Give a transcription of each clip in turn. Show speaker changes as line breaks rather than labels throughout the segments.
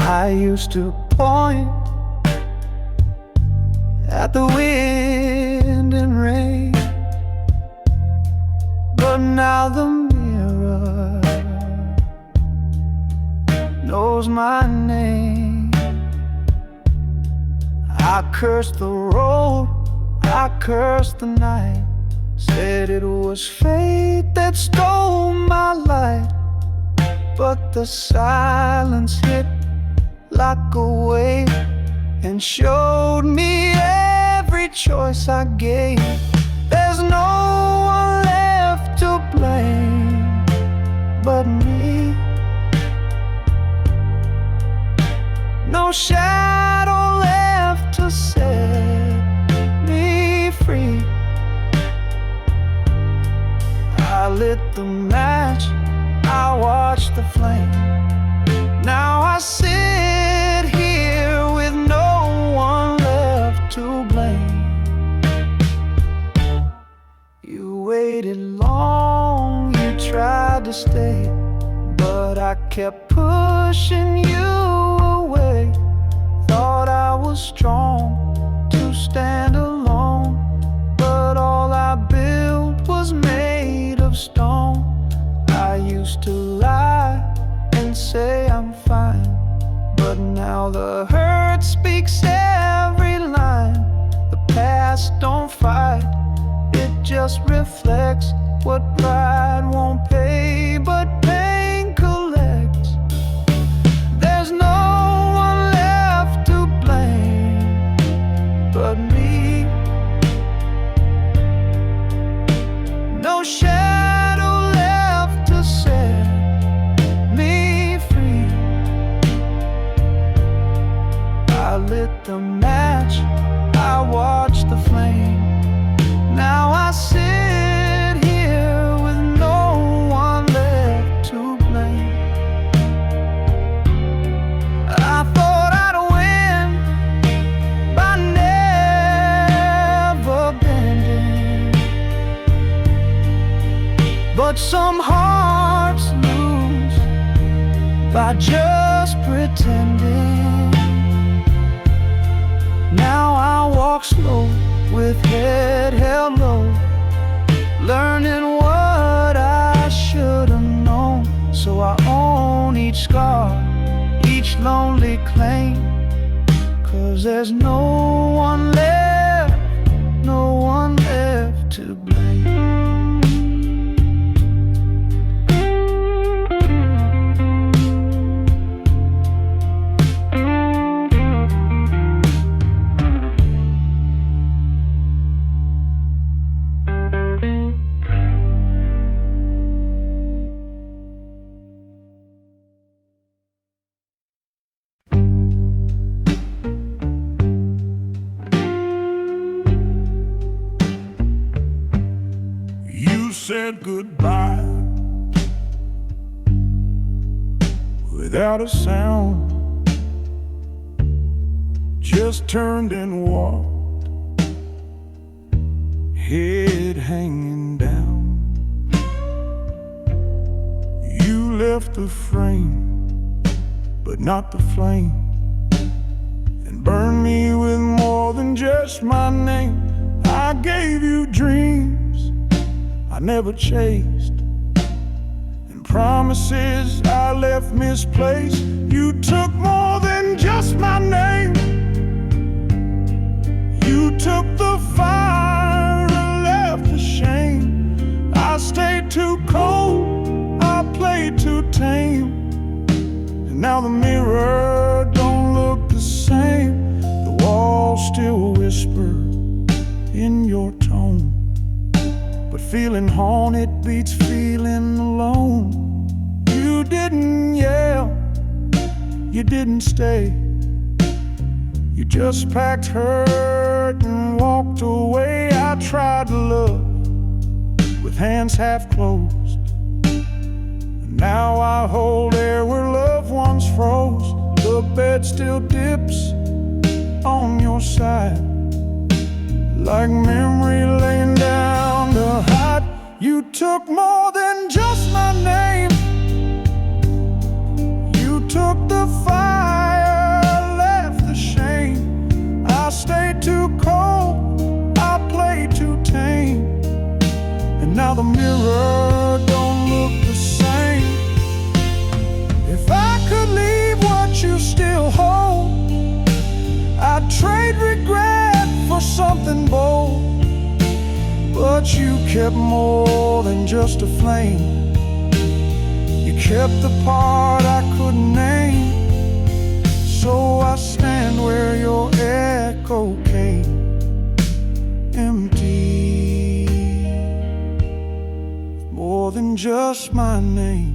I used to point at the wind and rain, but now the mirror knows my name. I cursed the road, I cursed the night, said it was fate that stole my light. But the silence hit like a wave and showed me every choice I gave. There's no one left to blame but me. No shadow left to set me free. I lit the match, I watched the flame. Now I sit here with no one left to blame. You waited long, you tried to stay, but I kept pushing you away. Thought I was strong to stand alone, but all I built was made of stone. I used to lie and say I'm fine, but now the hurt speaks every line. The past don't fight, it just reflects what pride won't pay, but pain collects. There's no one left to blame but me. No shadow left to set me free. I lit the match, I watched the flame. Now I sit here with no one left to blame. I thought I'd win by never bending, but some hearts lose by just pretending. Now I walk slow with head held low, learning what I should have known. So I own each scar, each lonely claim, 'cause there's no one left, no one left to blame.
Said goodbye without a sound, just turned and walked, head hanging down. You left the frame, but not the flame, and burned me with more than just my name. I gave you dreams I never chased, and promises I left misplaced. You took more than just my name. You took the fire and left the shame. I stayed too cold, I played too tame, and now the mirror don't look the same. The walls still whisper in your tone, but feeling haunted beats feeling alone. You didn't yell, you didn't stay, you just packed hurt and walked away. I tried to love with hands half closed, and now I hold air where loved ones froze. The bed still dips on your side, like memory laying down to hide. You took more than just my name. You took the fire something bold, but you kept more than just a flame. You kept the part I couldn't name. So I stand where your echo came, empty, more than just my name.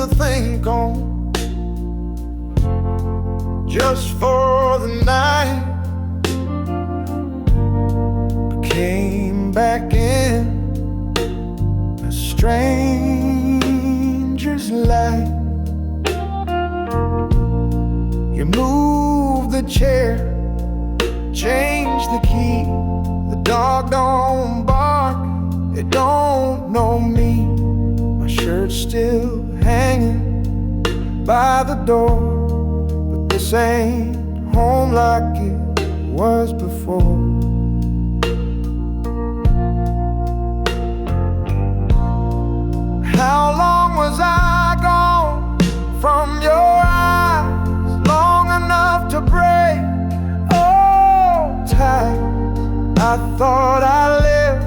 Everything gone just for the night. I came back in a stranger's light. You moved the chair, changed the key. The dog don't bark, it don't know me. My shirt's still hanging by the door, but this ain't home like it was before. How long was I gone from your eyes? Long enough to break old ties. I thought I lived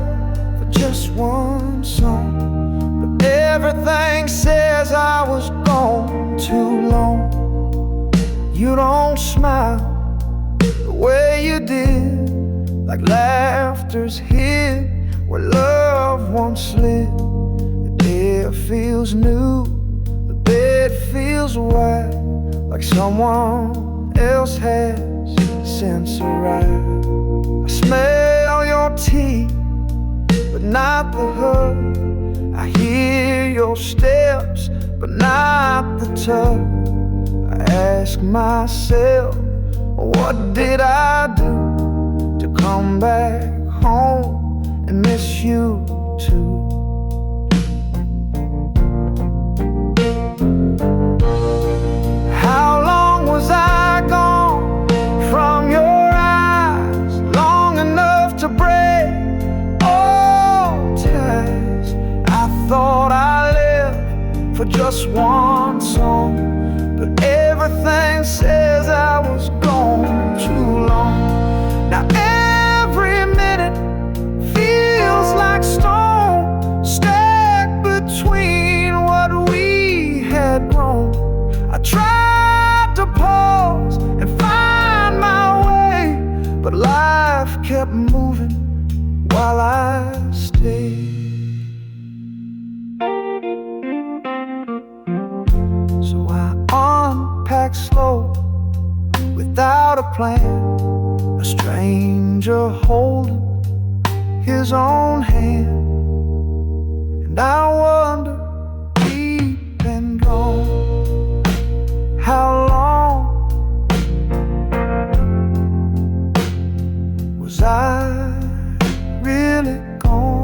for just one song, but everything says I was gone too long. You don't smile the way you did, like laughter's hid where love once lived. The air feels new, the bed feels wide, like someone else has since arrived. I smell your tea, but not the hug. I hear your steps, but not the tug. I ask myself, what did I do to come back home and miss you too? How long was I gone from your eyes? Long enough to break old ties. I thought I lived for just one song, but everything says I was gone too long. Now every minute feels like stone, stacked between what we had grown. I tried to pause and find my way, but life kept moving while I stayed. So I unpacked slow, without a plan, a stranger holding his own hand. And I wonder, deep and gone, how long was I really gone?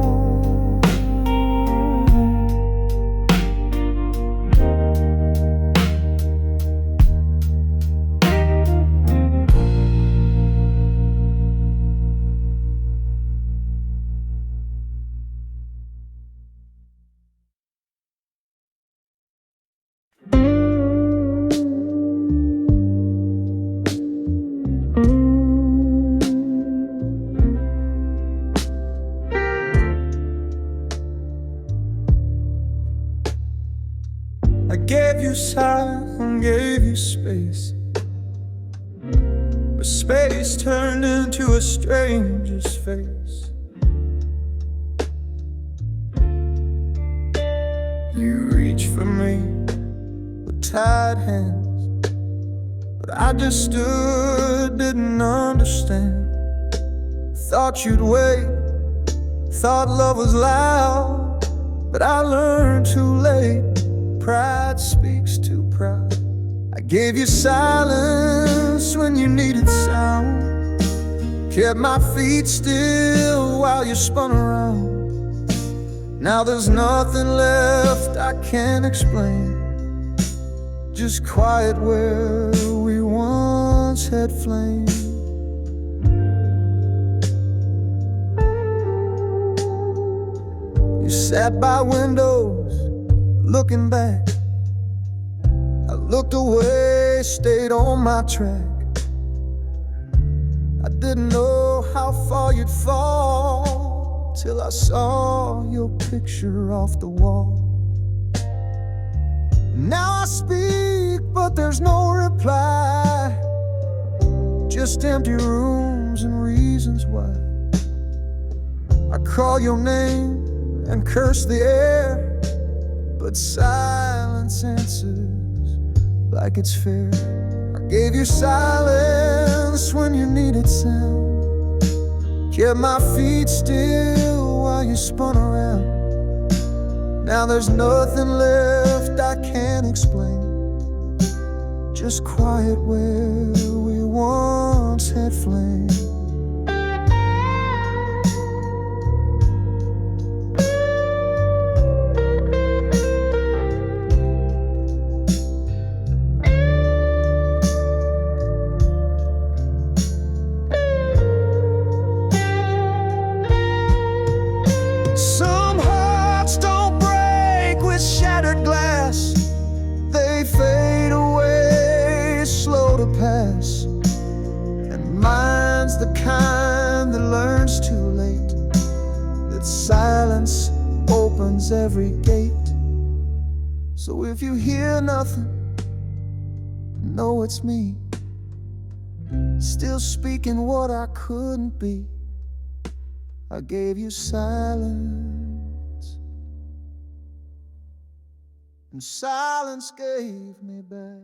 I gave you silence and gave you space, but space turned into a stranger's face. You reached for me with tied hands, but I just stood, didn't understand. Thought you'd wait, thought love was loud, but I learned too late. Pride speaks too proud. I gave you silence when you needed sound, kept my feet still while you spun around. Now there's nothing left I can't explain, just quiet where we once
once had flame. You sat by windows, looking back. I looked away, stayed on my track. I didn't know how far you'd fall till I saw your picture off the wall. Now I speak, but there's no reply, just empty rooms and reasons why. I call your name and curse the air, but silence answers like it's fair. I gave you silence when you needed sound, kept my feet still while you spun around. Now there's nothing left I can't explain, just quiet where we once had flame. Some hearts don't break with shattered glass, they fade away, slow to pass. And mine's the kind that learns too late, that silence opens every gate. So if you hear nothing, know it's me, still speaking what I couldn't be. I gave you silence, and silence gave me back.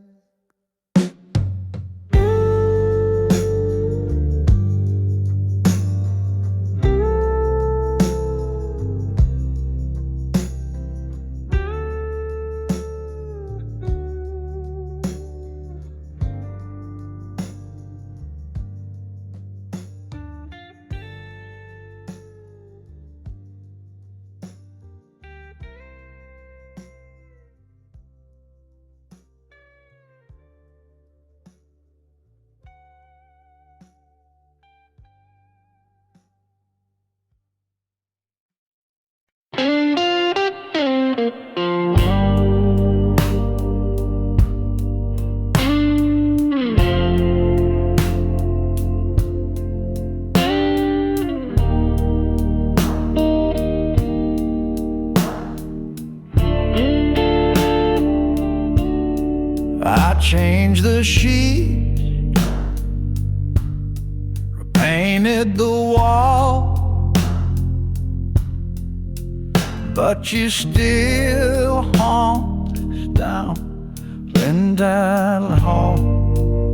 I changed the sheets, repainted the wall, but you still haunt us down Glendale Hall.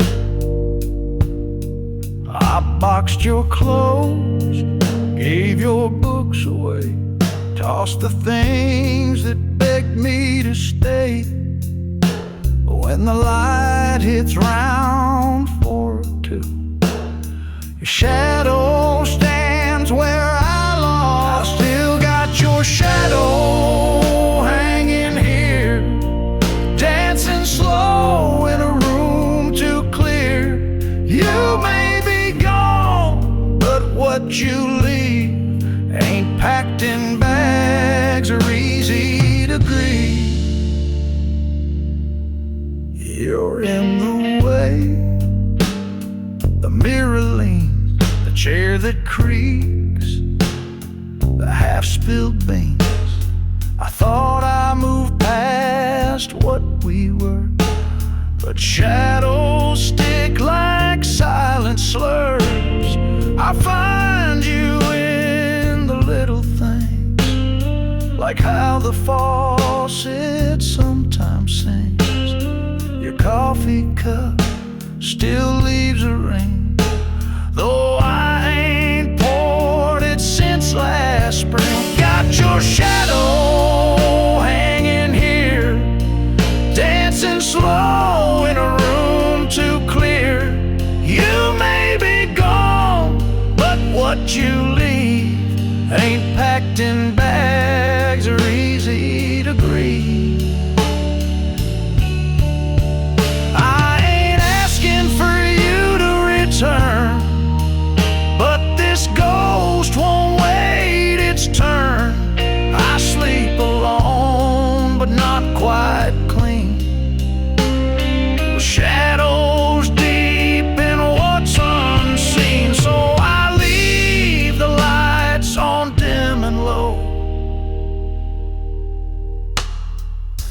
I boxed your clothes, gave your books away, tossed the things that begged me to stay. When the light hits round 4 or 2, your shadow stands where I long. I still got your shadow hanging here, dancing slow in a room too clear. You may be gone, but what you leave ain't packed in bags or easy to grieve. You're in the way, the mirror leans, the chair that creaks, the half-spilled beans. I thought I moved past what we were, but shadows stick like silent slurs. I find you in the little things, like how the faucet sometimes sings. Your coffee cup still leaves a ring, though I ain't poured it since last spring. Got your shadow hanging here, dancing slow in a room too clear. You may be gone, but what you leave ain't packed in bags or easy to grieve. I ain't asking for you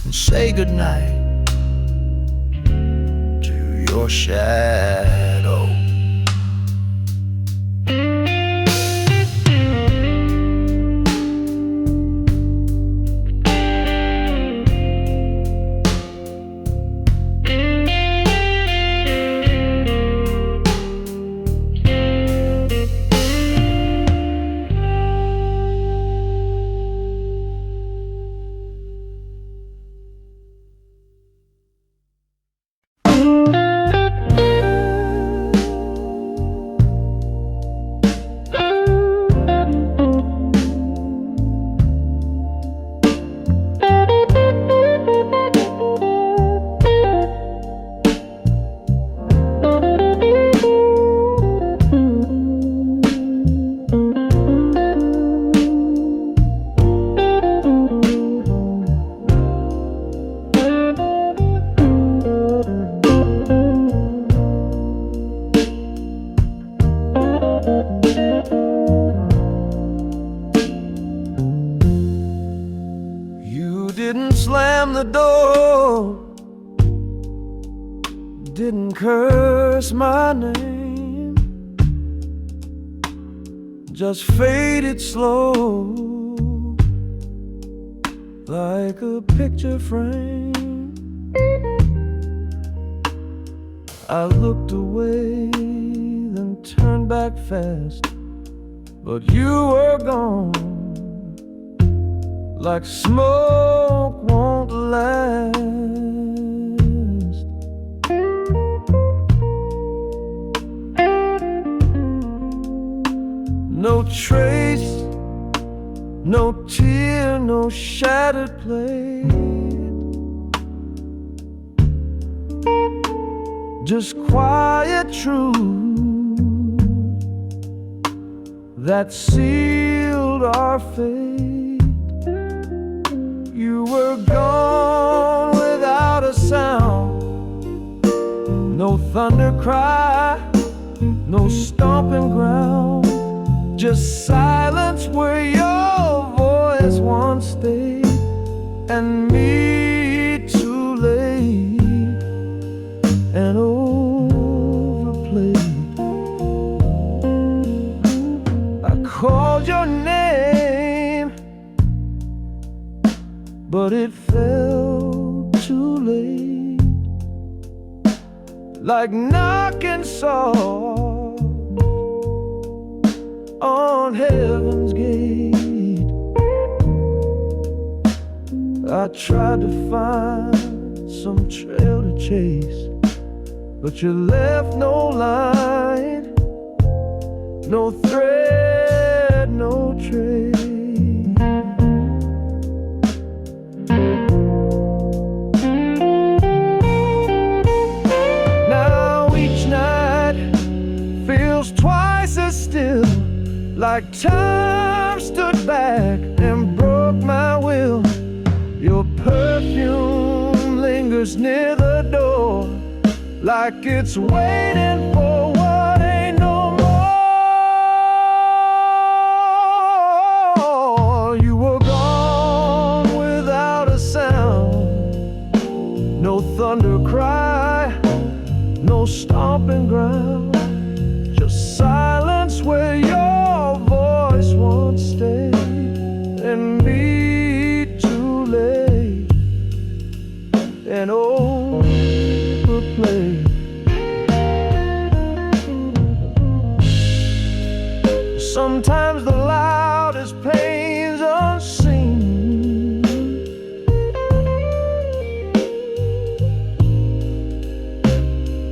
and say goodnight to your shadow. Didn't slam the door, didn't curse my name, just faded slow like a picture frame. I looked away, then turned back fast, but you were gone like smoke won't last. No trace, no tear, no shattered plate, just quiet truth that sealed our fate. You were gone without a sound, no thunder cry, no stomping ground, just silence where your voice once stayed, and me too late and overplayed. I called your name, but it fell too late, like knocking soft on heaven's gate. I tried to find some trail to chase, but you left no line, no thread, no trace. Twice as still, like time stood back and broke my will. Your perfume lingers near the door, like it's waiting for what ain't no more. You were gone without a sound, no thunder cry, no stomping ground, silence where your voice once stayed, and me too late and overplayed. Sometimes the loudest pain's unseen,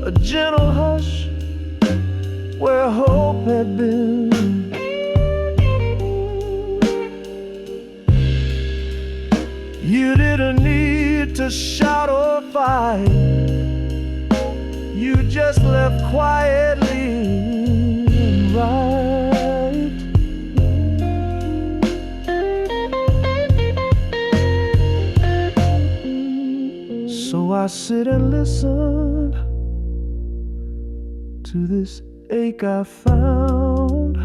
a gentle hush where hope had been. You didn't need to shout or fight, you just left quietly and right. So I sit and listen to this ache I found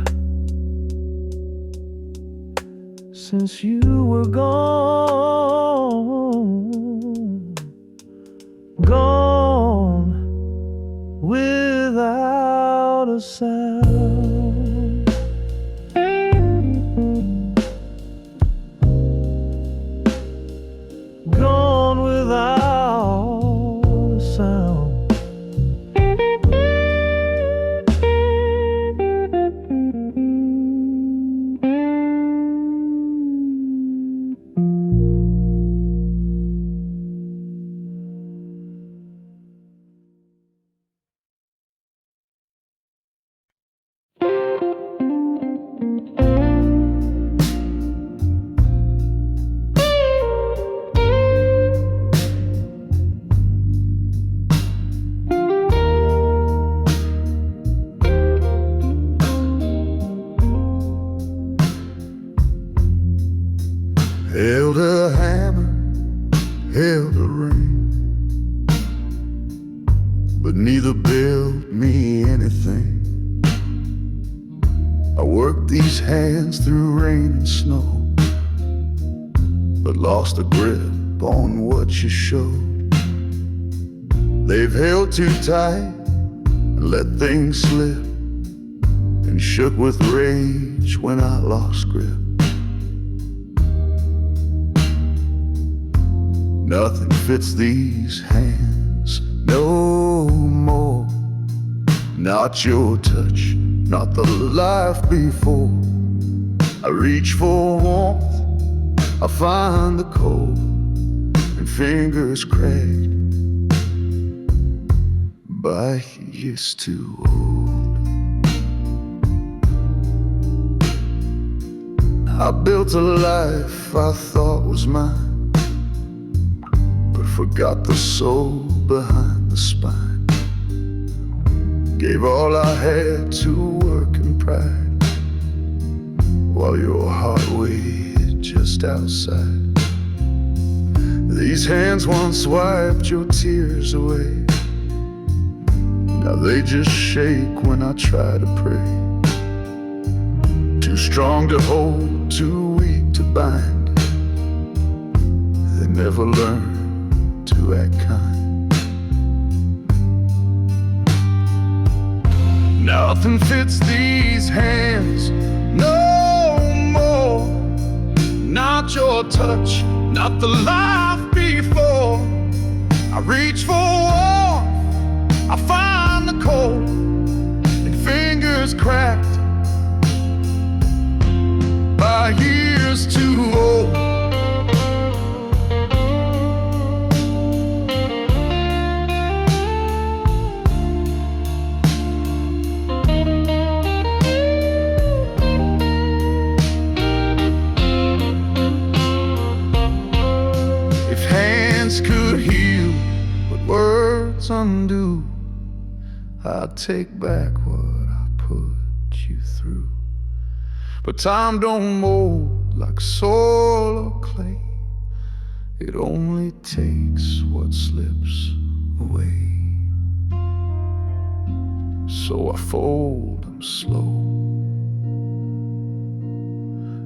since you were gone.
either build me anything. I worked these hands through rain and snow, but lost a grip on what you showed. They've held too tight and let things slip, and shook with rage when I lost grip. Nothing fits these hands no more. Not your touch, not the life before. I reach for warmth, I find the cold, and fingers cracked by years too old. I built a life I thought was mine, but forgot the soul behind the spine. Gave all I had to work and pride, while your heart waited just outside. These hands once wiped your tears away. Now they just shake when I try to pray. Too strong to hold, too weak to bind. They never learn to act kind. Nothing fits these hands no more. Not your touch, not the life before. I reach for warmth, I find the cold, and fingers cracked by years too old. Could heal what words undo, I'd take back what I put you through. But time don't mold like soil or clay. It only takes what slips away. So I fold them slow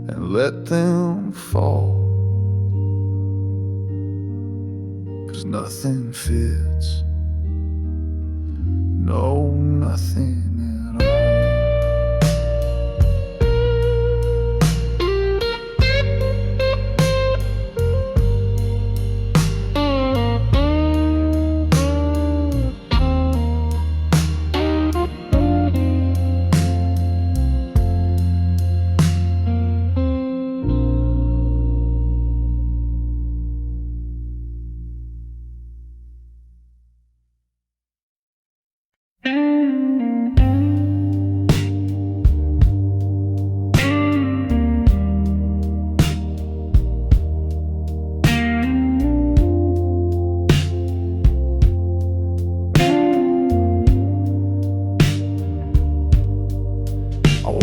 and let them fall. 'Cause nothing fits, no, nothing at all.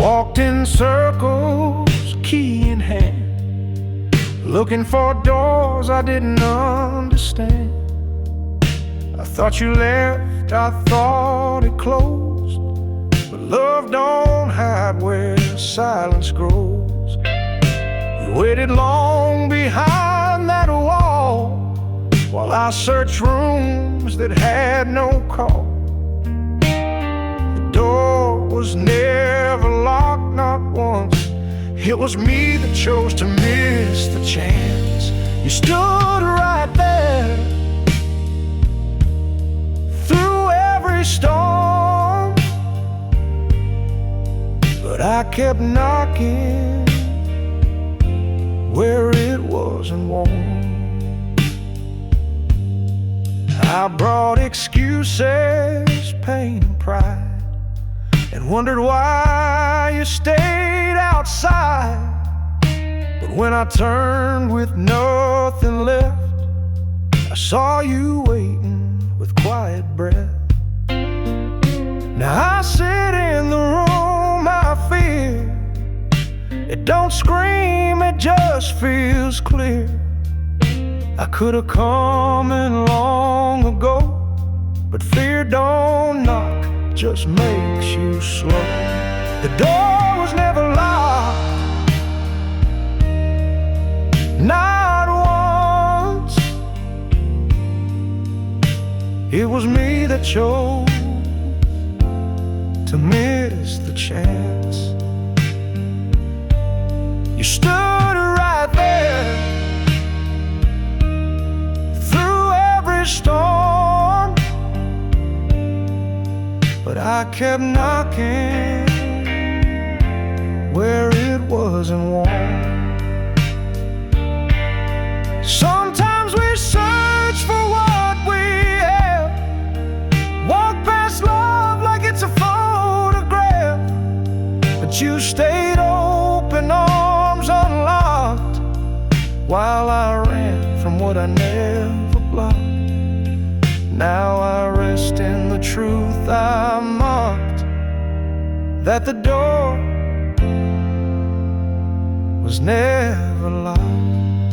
Walked in circles, key in hand, looking for doors I didn't understand. I thought you left, I thought it closed, but love don't hide where silence grows. You waited long behind that wall, while I searched rooms that had no call. The door was never locked, not once. It was me that chose to miss the chance. You stood right there through every storm, but I kept knocking where it wasn't warm. I brought excuses, pain and pride, and wondered why you stayed outside. But when I turned with nothing left, I saw you waiting with quiet breath. Now I sit in the room I fear. It don't scream, it just feels clear. I could have come in long ago,
but fear don't knock, just makes you slow. The door was never locked, not once. It was me that chose to miss the chance. You stood right there through every storm, but I kept knocking where it wasn't warm. Sometimes we search for what we have, walk past love like it's a photograph, but you stayed open, arms unlocked, while I ran from what I never blocked. Now I rest in the truth I mocked, that the door was never locked.